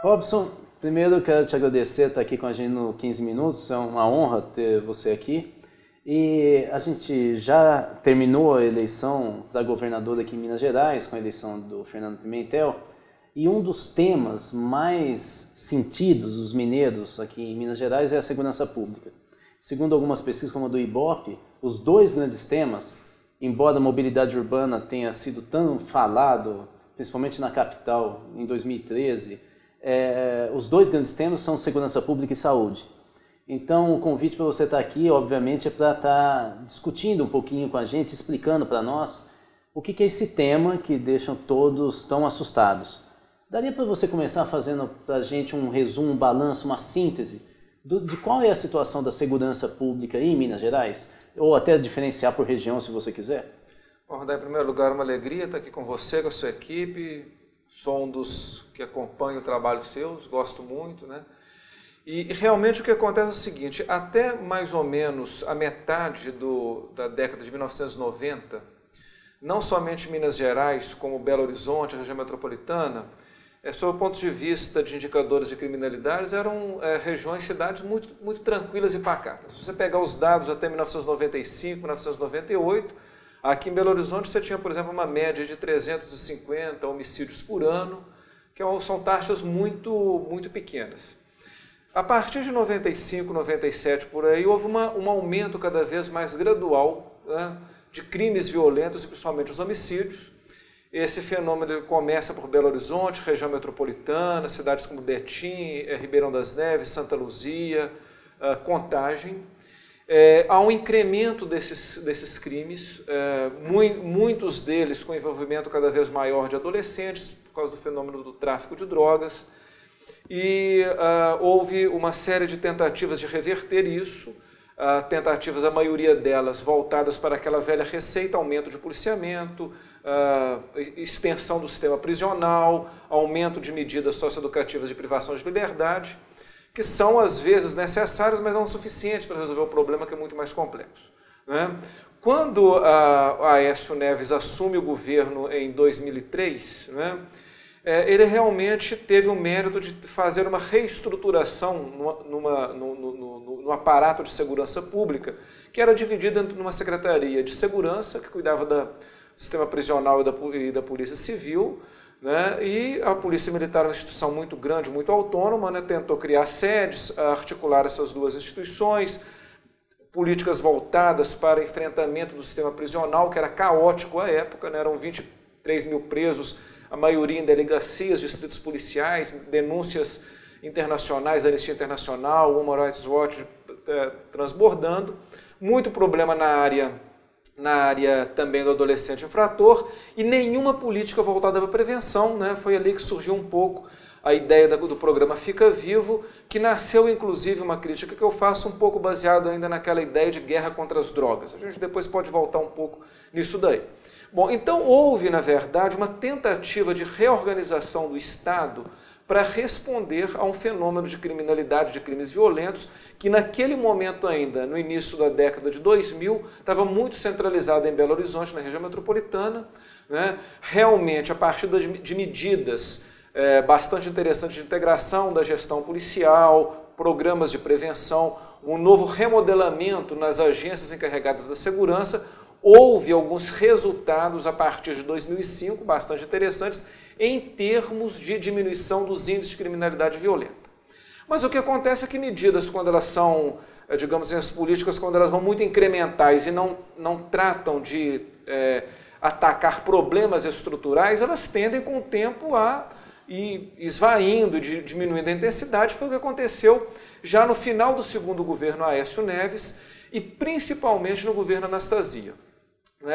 Robson, primeiro eu quero te agradecer por estar aqui com a gente no 15 Minutos, é uma honra ter você aqui. E a gente já terminou a eleição da governadora aqui em Minas Gerais, com a eleição do Fernando Pimentel, e um dos temas mais sentidos dos mineiros aqui em Minas Gerais é a segurança pública. Segundo algumas pesquisas como a do Ibope, os dois grandes temas, embora a mobilidade urbana tenha sido tão falado, principalmente na capital em 2013, os dois grandes temas são segurança pública e saúde. Então, o convite para você estar aqui, obviamente, é para estar discutindo um pouquinho com a gente, explicando para nós o que é esse tema que deixa todos tão assustados. Daria para você começar fazendo para a gente um resumo, um balanço, uma síntese de qual é a situação da segurança pública em Minas Gerais? Ou até diferenciar por região, se você quiser. Bom, Rondé, em primeiro lugar, uma alegria estar aqui com você, com a sua equipe. Sou um dos que acompanha o trabalho seus, gosto muito, né? E realmente o que acontece é o seguinte, até mais ou menos a metade da década de 1990, não somente Minas Gerais, como Belo Horizonte, a região metropolitana, sob o ponto de vista de indicadores de criminalidade, eram regiões, cidades muito tranquilas e pacatas. Se você pegar os dados até 1995, 1998, aqui em Belo Horizonte você tinha, por exemplo, uma média de 350 homicídios por ano, que são taxas muito pequenas. A partir de 95, 97, por aí, houve um aumento cada vez mais gradual, né, de crimes violentos, e principalmente os homicídios. Esse fenômeno começa por Belo Horizonte, região metropolitana, cidades como Betim, Ribeirão das Neves, Santa Luzia, Contagem. Há um incremento desses crimes, muitos deles com envolvimento cada vez maior de adolescentes, por causa do fenômeno do tráfico de drogas. E houve uma série de tentativas de reverter isso, tentativas, a maioria delas, voltadas para aquela velha receita, aumento de policiamento, extensão do sistema prisional, aumento de medidas socioeducativas de privação de liberdade, que são às vezes necessárias, mas não suficientes para resolver o problema, que é muito mais complexo, né? Quando Aécio Neves assume o governo em 2003, né, ele realmente teve o mérito de fazer uma reestruturação no aparato de segurança pública, que era dividido numa secretaria de segurança, que cuidava do sistema prisional e da polícia civil, né, e a polícia militar é uma instituição muito grande, muito autônoma, né, tentou criar sedes, articular essas duas instituições, políticas voltadas para enfrentamento do sistema prisional, que era caótico à época, né, eram 23 mil presos, a maioria em delegacias, distritos policiais, denúncias internacionais, Anistia Internacional, Human Rights Watch transbordando, muito problema na área também do adolescente infrator e nenhuma política voltada para a prevenção, né? Foi ali que surgiu um pouco a ideia do programa Fica Vivo, que nasceu inclusive uma crítica que eu faço um pouco baseado ainda naquela ideia de guerra contra as drogas. A gente depois pode voltar um pouco nisso daí. Bom, então houve, na verdade, uma tentativa de reorganização do Estado para responder a um fenômeno de criminalidade, de crimes violentos, que naquele momento ainda, no início da década de 2000, estava muito centralizado em Belo Horizonte, na região metropolitana, né? Realmente, a partir de medidas bastante interessantes de integração da gestão policial, programas de prevenção, um novo remodelamento nas agências encarregadas da segurança, houve alguns resultados a partir de 2005, bastante interessantes, em termos de diminuição dos índices de criminalidade violenta. Mas o que acontece é que medidas, quando elas são, digamos assim, as políticas, quando elas vão muito incrementais e não tratam de atacar problemas estruturais, elas tendem com o tempo a ir esvaindo e diminuindo a intensidade. Foi o que aconteceu já no final do segundo governo Aécio Neves e principalmente no governo Anastasia.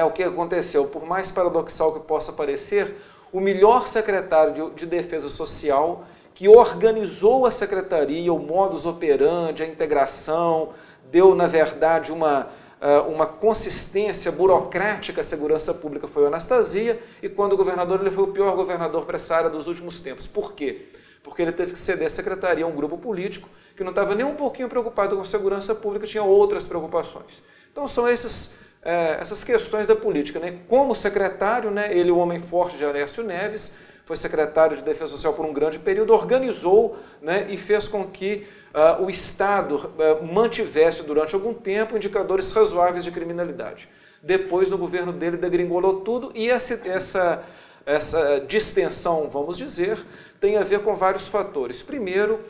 O que aconteceu, por mais paradoxal que possa parecer, o melhor secretário de Defesa Social, que organizou a secretaria, o modus operandi, a integração, deu, na verdade, uma consistência burocrática à segurança pública, foi o Anastasia, e quando o governador, ele foi o pior governador para essa área dos últimos tempos. Por quê? Porque ele teve que ceder a secretaria a um grupo político que não estava nem um pouquinho preocupado com segurança pública, tinha outras preocupações. Então são essas questões da política, né? Como secretário, né, ele, o homem forte de Aécio Neves, foi secretário de Defesa Social por um grande período, organizou, né, e fez com que o Estado mantivesse durante algum tempo indicadores razoáveis de criminalidade. Depois, no governo dele, degringolou tudo e essa distensão, vamos dizer, tem a ver com vários fatores. Primeiro,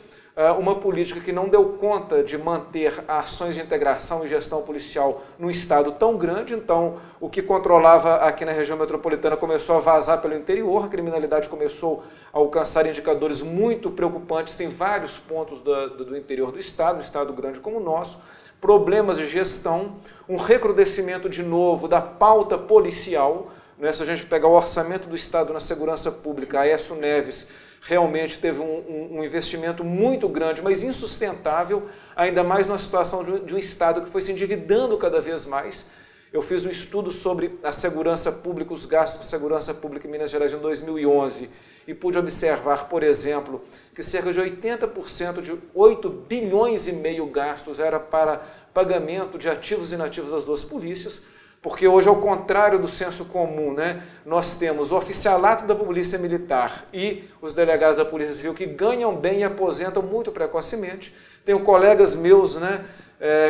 uma política que não deu conta de manter ações de integração e gestão policial num estado tão grande, então o que controlava aqui na região metropolitana começou a vazar pelo interior, a criminalidade começou a alcançar indicadores muito preocupantes em vários pontos do interior do estado, um estado grande como o nosso, problemas de gestão, um recrudescimento de novo da pauta policial, né? Se a gente pegar o orçamento do estado na segurança pública, Aécio Neves realmente teve um investimento muito grande, mas insustentável, ainda mais numa situação de um Estado que foi se endividando cada vez mais. Eu fiz um estudo sobre a segurança pública, os gastos de segurança pública em Minas Gerais em 2011 e pude observar, por exemplo, que cerca de 80% de 8 bilhões e meio gastos era para pagamento de ativos e inativos das duas polícias, porque hoje, ao contrário do senso comum, né, nós temos o oficialato da Polícia Militar e os delegados da Polícia Civil que ganham bem e aposentam muito precocemente. Tenho colegas meus, né,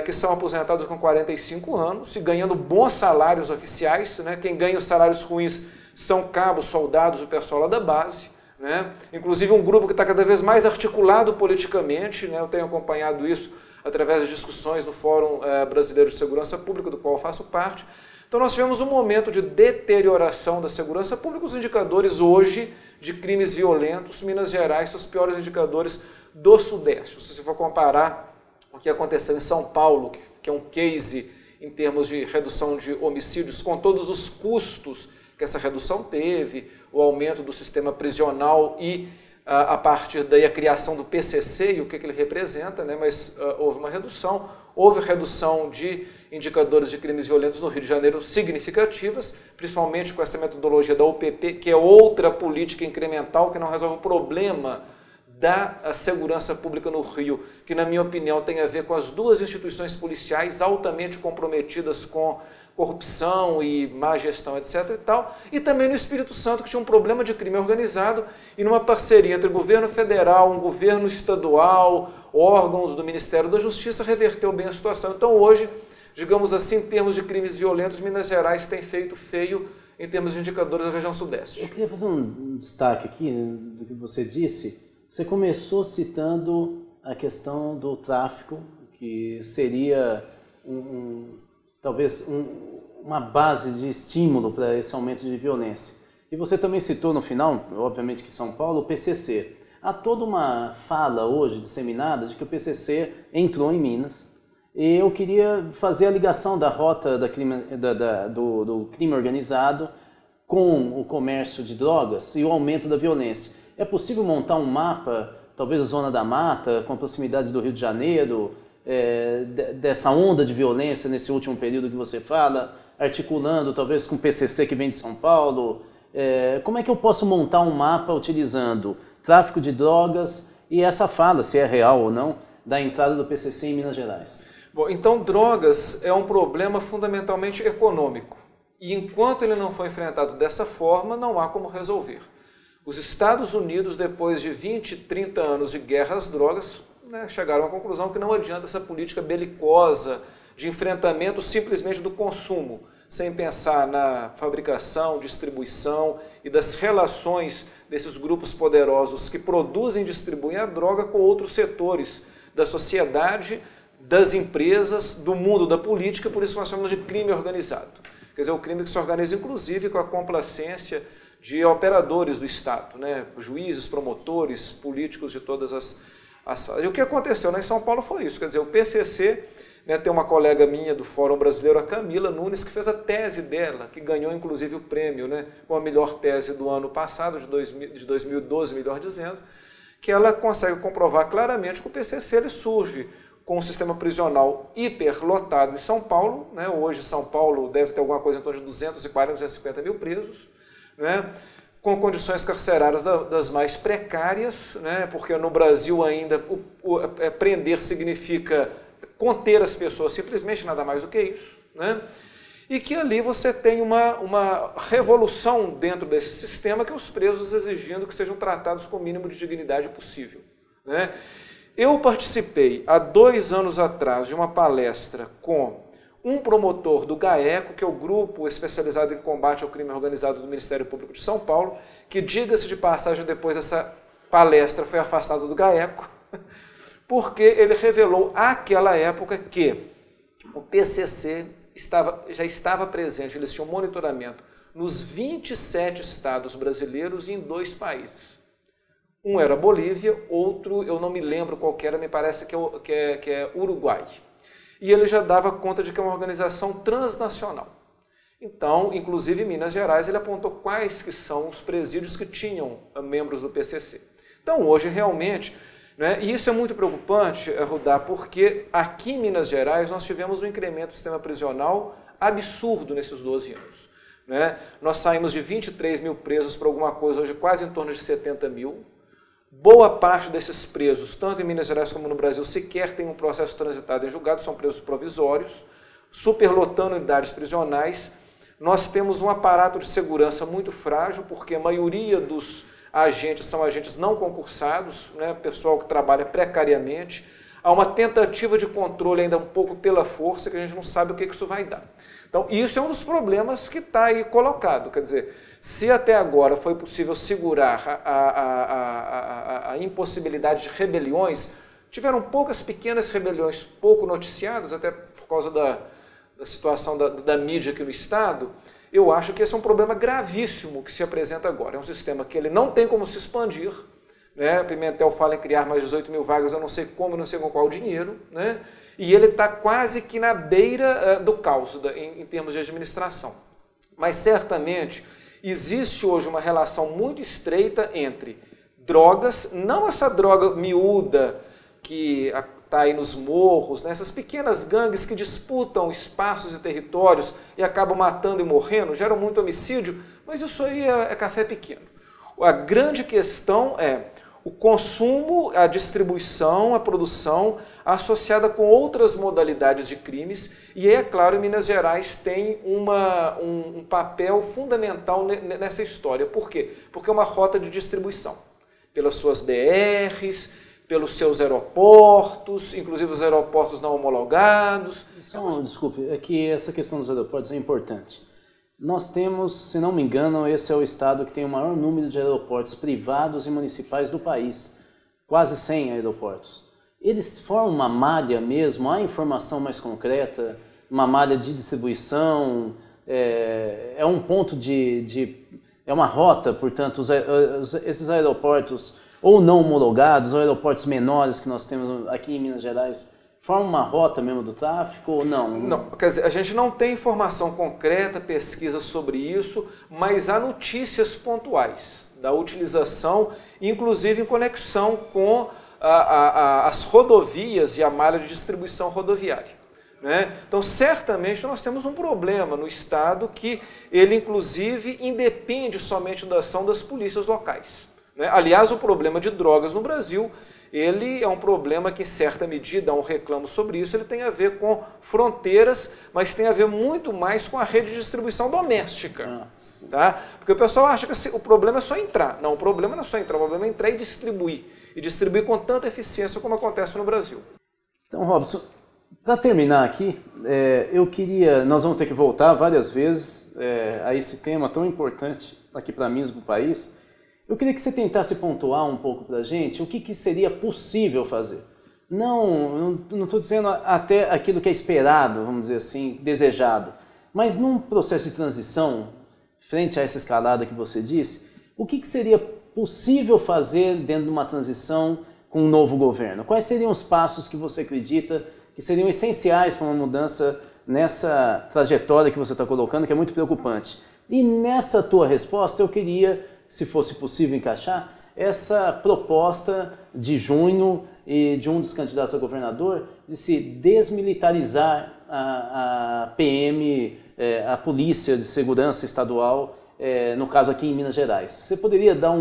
que são aposentados com 45 anos e ganhando bons salários oficiais, né. Quem ganha os salários ruins são cabos, soldados, o pessoal lá da base, né. Inclusive um grupo que está cada vez mais articulado politicamente, né, eu tenho acompanhado isso através de discussões no Fórum Brasileiro de Segurança Pública, do qual eu faço parte. Então nós tivemos um momento de deterioração da segurança pública, os indicadores hoje de crimes violentos, Minas Gerais são os piores indicadores do Sudeste. Se você for comparar o que aconteceu em São Paulo, que é um case em termos de redução de homicídios, com todos os custos que essa redução teve, o aumento do sistema prisional e a partir daí a criação do PCC e o que ele representa, né? Mas houve uma redução, houve redução de indicadores de crimes violentos no Rio de Janeiro significativas, principalmente com essa metodologia da UPP, que é outra política incremental que não resolve o problema da segurança pública no Rio, que na minha opinião tem a ver com as duas instituições policiais altamente comprometidas com corrupção e má gestão, etc. e tal, e também no Espírito Santo, que tinha um problema de crime organizado, e numa parceria entre o governo federal, um governo estadual, órgãos do Ministério da Justiça, reverteu bem a situação. Então hoje, digamos assim, em termos de crimes violentos, Minas Gerais tem feito feio em termos de indicadores da região sudeste. Eu queria fazer um destaque aqui do que você disse. Você começou citando a questão do tráfico, que seria talvez uma base de estímulo para esse aumento de violência. E você também citou no final, obviamente que São Paulo, o PCC. Há toda uma fala hoje disseminada de que o PCC entrou em Minas. E eu queria fazer a ligação da rota do crime organizado com o comércio de drogas e o aumento da violência. É possível montar um mapa, talvez a Zona da Mata, com a proximidade do Rio de Janeiro, dessa onda de violência nesse último período que você fala, articulando talvez com o PCC que vem de São Paulo? Como é que eu posso montar um mapa utilizando tráfico de drogas e essa fala, se é real ou não, da entrada do PCC em Minas Gerais? Bom, então drogas é um problema fundamentalmente econômico e enquanto ele não for enfrentado dessa forma, não há como resolver. Os Estados Unidos, depois de 20, 30 anos de guerra às drogas, né, chegaram à conclusão que não adianta essa política belicosa de enfrentamento simplesmente do consumo, sem pensar na fabricação, distribuição e das relações desses grupos poderosos que produzem e distribuem a droga com outros setores da sociedade, das empresas, do mundo da política, por isso que nós chamamos de crime organizado. Quer dizer, o crime que se organiza inclusive com a complacência de operadores do Estado, né? Juízes, promotores, políticos de todas as fases. E o que aconteceu, né, em São Paulo foi isso, quer dizer, o PCC, né, tem uma colega minha do Fórum Brasileiro, a Camila Nunes, que fez a tese dela, que ganhou inclusive o prêmio, né, com a melhor tese do ano passado, de 2012, melhor dizendo, que ela consegue comprovar claramente que o PCC ele surge com um sistema prisional hiperlotado em São Paulo, né, hoje São Paulo deve ter alguma coisa em torno de 240, 250 mil presos, né, com condições carcerárias das mais precárias, né, porque no Brasil ainda prender significa conter as pessoas, simplesmente nada mais do que isso, né, e que ali você tem uma revolução dentro desse sistema, que é os presos exigindo que sejam tratados com o mínimo de dignidade possível, né? Eu participei, há 2 anos atrás, de uma palestra com um promotor do GAECO, que é o Grupo Especializado em Combate ao Crime Organizado do Ministério Público de São Paulo, que, diga-se de passagem, depois dessa palestra foi afastado do GAECO, porque ele revelou àquela época que o PCC já estava presente, eles tinham monitoramento nos 27 estados brasileiros e em 2 países. Um era Bolívia, outro eu não me lembro qual era, me parece que é Uruguai. E ele já dava conta de que é uma organização transnacional. Então, inclusive em Minas Gerais, ele apontou quais que são os presídios que tinham membros do PCC. Então, hoje, realmente, né, e isso é muito preocupante, Rudá, porque aqui em Minas Gerais nós tivemos um incremento do sistema prisional absurdo nesses 12 anos. Né? Nós saímos de 23 mil presos para alguma coisa, hoje quase em torno de 70 mil. Boa parte desses presos, tanto em Minas Gerais como no Brasil, sequer tem um processo transitado em julgado, são presos provisórios, superlotando unidades prisionais. Nós temos um aparato de segurança muito frágil, porque a maioria dos agentes são agentes não concursados, né, pessoal que trabalha precariamente. Há uma tentativa de controle ainda um pouco pela força, que a gente não sabe o que isso vai dar. Então, isso é um dos problemas que está aí colocado. Quer dizer, se até agora foi possível segurar a impossibilidade de rebeliões, tiveram poucas pequenas rebeliões pouco noticiadas, até por causa da situação da mídia aqui no Estado. Eu acho que esse é um problema gravíssimo que se apresenta agora. É um sistema que ele não tem como se expandir, né? Pimentel fala em criar mais 18 mil vagas, eu não sei como, não sei com qual dinheiro, né? E ele está quase que na beira do caos em termos de administração. Mas certamente existe hoje uma relação muito estreita entre drogas, não essa droga miúda que está aí nos morros, né? Essas pequenas gangues que disputam espaços e territórios e acabam matando e morrendo, geram muito homicídio, mas isso aí é café pequeno. A grande questão é o consumo, a distribuição, a produção associada com outras modalidades de crimes, e é claro, Minas Gerais tem um papel fundamental nessa história. Por quê? Porque é uma rota de distribuição, pelas suas BRs, pelos seus aeroportos, inclusive os aeroportos não homologados. Desculpe, é que essa questão dos aeroportos é importante. Nós temos, se não me engano, esse é o estado que tem o maior número de aeroportos privados e municipais do país, quase 100 aeroportos. Eles formam uma malha mesmo, há informação mais concreta, uma malha de distribuição, é um ponto é uma rota, portanto, esses aeroportos ou não homologados, ou aeroportos menores que nós temos aqui em Minas Gerais, forma uma rota mesmo do tráfico ou não? Não, quer dizer, a gente não tem informação concreta, pesquisa sobre isso, mas há notícias pontuais da utilização, inclusive em conexão com as rodovias e a malha de distribuição rodoviária, né? Então, certamente nós temos um problema no Estado que ele, inclusive, independe somente da ação das polícias locais, né? Aliás, o problema de drogas no Brasil, ele é um problema que, em certa medida, há um reclamo sobre isso, ele tem a ver com fronteiras, mas tem a ver muito mais com a rede de distribuição doméstica. Tá? Porque o pessoal acha que o problema é só entrar. Não, o problema não é só entrar, o problema é entrar e distribuir com tanta eficiência como acontece no Brasil. Então, Robson, para terminar aqui, nós vamos ter que voltar várias vezes a esse tema tão importante aqui para mim e para o país. Eu queria que você tentasse pontuar um pouco para a gente o que seria possível fazer. Não estou dizendo até aquilo que é esperado, vamos dizer assim, desejado, mas num processo de transição, frente a essa escalada que você disse, o que seria possível fazer dentro de uma transição com um novo governo? Quais seriam os passos que você acredita que seriam essenciais para uma mudança nessa trajetória que você está colocando, que é muito preocupante? E nessa tua resposta eu queria, se fosse possível encaixar, essa proposta de junho e de um dos candidatos a governador de se desmilitarizar a PM, a Polícia de Segurança Estadual, no caso aqui em Minas Gerais. Você poderia dar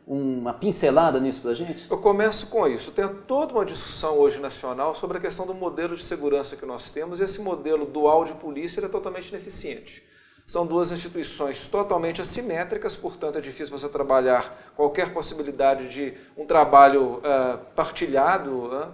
uma pincelada nisso para a gente? Eu começo com isso. Tem toda uma discussão hoje nacional sobre a questão do modelo de segurança que nós temos, e esse modelo dual de polícia ele é totalmente ineficiente. São duas instituições totalmente assimétricas, portanto é difícil você trabalhar qualquer possibilidade de um trabalho partilhado,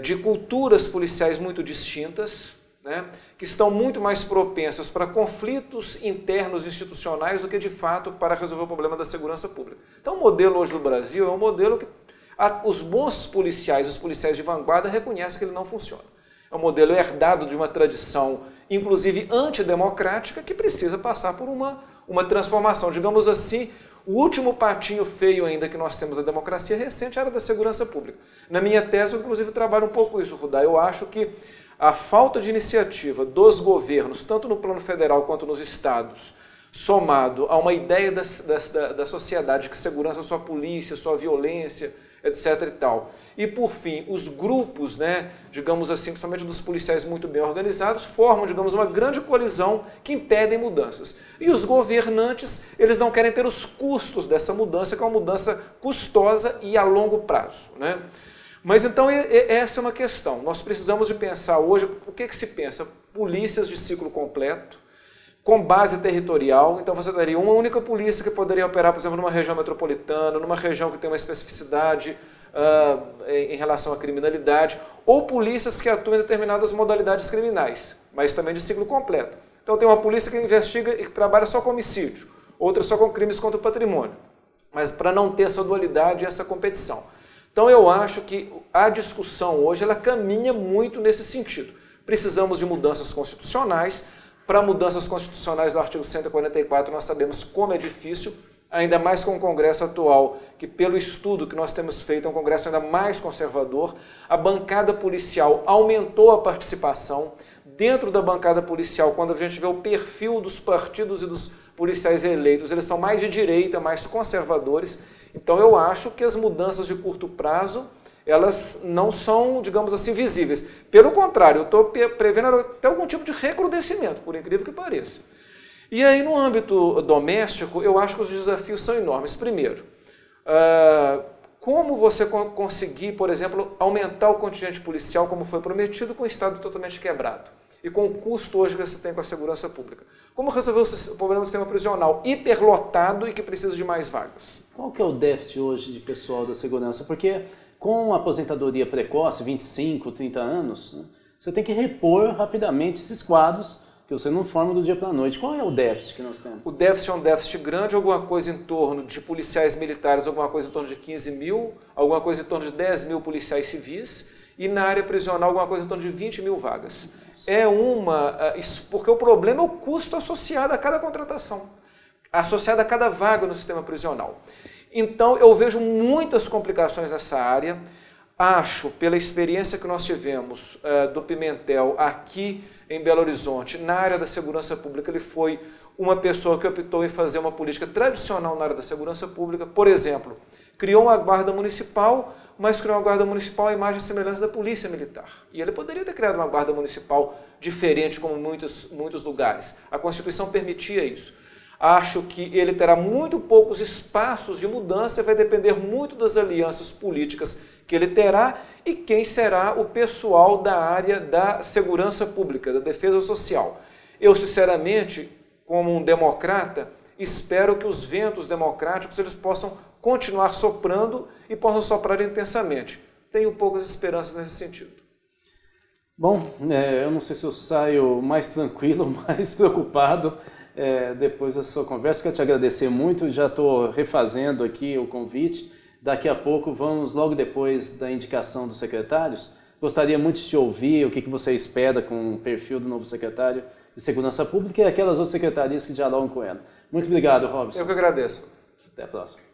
de culturas policiais muito distintas, né, que estão muito mais propensas para conflitos internos institucionais do que, de fato, para resolver o problema da segurança pública. Então, o modelo hoje no Brasil é um modelo que os bons policiais, os policiais de vanguarda, reconhecem que ele não funciona. É um modelo herdado de uma tradição, inclusive antidemocrática, que precisa passar por uma transformação. Digamos assim, o último patinho feio ainda que nós temos da democracia recente era da segurança pública. Na minha tese, eu, inclusive, trabalho um pouco isso, Rudá. Eu acho que a falta de iniciativa dos governos, tanto no plano federal quanto nos estados, somado a uma ideia da sociedade que segurança é só polícia, só violência, etc. e tal. E, por fim, os grupos, né, digamos assim, principalmente dos policiais muito bem organizados, formam, digamos, uma grande coalizão que impedem mudanças. E os governantes, eles não querem ter os custos dessa mudança, que é uma mudança custosa e a longo prazo, né? Mas então essa é uma questão. Nós precisamos de pensar hoje, o que se pensa? Polícias de ciclo completo, com base territorial. Então você teria uma única polícia que poderia operar, por exemplo, numa região metropolitana, numa região que tem uma especificidade em relação à criminalidade, ou polícias que atuam em determinadas modalidades criminais, mas também de ciclo completo. Então tem uma polícia que investiga e que trabalha só com homicídio, outra só com crimes contra o patrimônio, mas para não ter essa dualidade e essa competição. Então eu acho que a discussão hoje ela caminha muito nesse sentido. Precisamos de mudanças constitucionais. Para mudanças constitucionais do artigo 144 nós sabemos como é difícil, ainda mais com o Congresso atual, que pelo estudo que nós temos feito é um Congresso ainda mais conservador. A bancada policial aumentou a participação. Dentro da bancada policial, quando a gente vê o perfil dos partidos e dos policiais eleitos, eles são mais de direita, mais conservadores. Então eu acho que as mudanças de curto prazo, elas não são, digamos assim, visíveis. Pelo contrário, eu estou prevendo até algum tipo de recrudescimento, por incrível que pareça. E aí no âmbito doméstico, eu acho que os desafios são enormes. Primeiro, como você conseguir, por exemplo, aumentar o contingente policial como foi prometido com o Estado totalmente quebrado e com o custo hoje que você tem com a segurança pública? Como resolver o problema do sistema prisional hiperlotado e que precisa de mais vagas? Qual que é o déficit hoje de pessoal da segurança? Porque com a aposentadoria precoce, 25, 30 anos, né, você tem que repor rapidamente esses quadros que você não forma do dia para a noite. Qual é o déficit que nós temos? O déficit é um déficit grande, alguma coisa em torno de policiais militares, alguma coisa em torno de 15 mil, alguma coisa em torno de 10 mil policiais civis, e na área prisional alguma coisa em torno de 20 mil vagas. Porque o problema é o custo associado a cada contratação, associado a cada vaga no sistema prisional. Então eu vejo muitas complicações nessa área. Acho, pela experiência que nós tivemos do Pimentel aqui em Belo Horizonte, na área da segurança pública, ele foi uma pessoa que optou em fazer uma política tradicional na área da segurança pública. Por exemplo, criou uma guarda municipal, mas criou uma guarda municipal à imagem e semelhança da polícia militar. E ele poderia ter criado uma guarda municipal diferente, como muitos lugares. A Constituição permitia isso. Acho que ele terá muito poucos espaços de mudança, vai depender muito das alianças políticas que ele terá e quem será o pessoal da área da segurança pública, da defesa social. Eu, sinceramente, como um democrata, espero que os ventos democráticos eles possam continuar soprando e possam soprar intensamente. Tenho poucas esperanças nesse sentido. Bom, eu não sei se eu saio mais tranquilo, mais preocupado depois da sua conversa. Quero te agradecer muito, já estou refazendo aqui o convite. Daqui a pouco vamos, logo depois da indicação dos secretários. Gostaria muito de te ouvir o que você espera com o perfil do novo secretário de Segurança Pública e aquelas outras secretarias que dialogam com ela. Muito obrigado, Robson. Eu que agradeço. Até a próxima.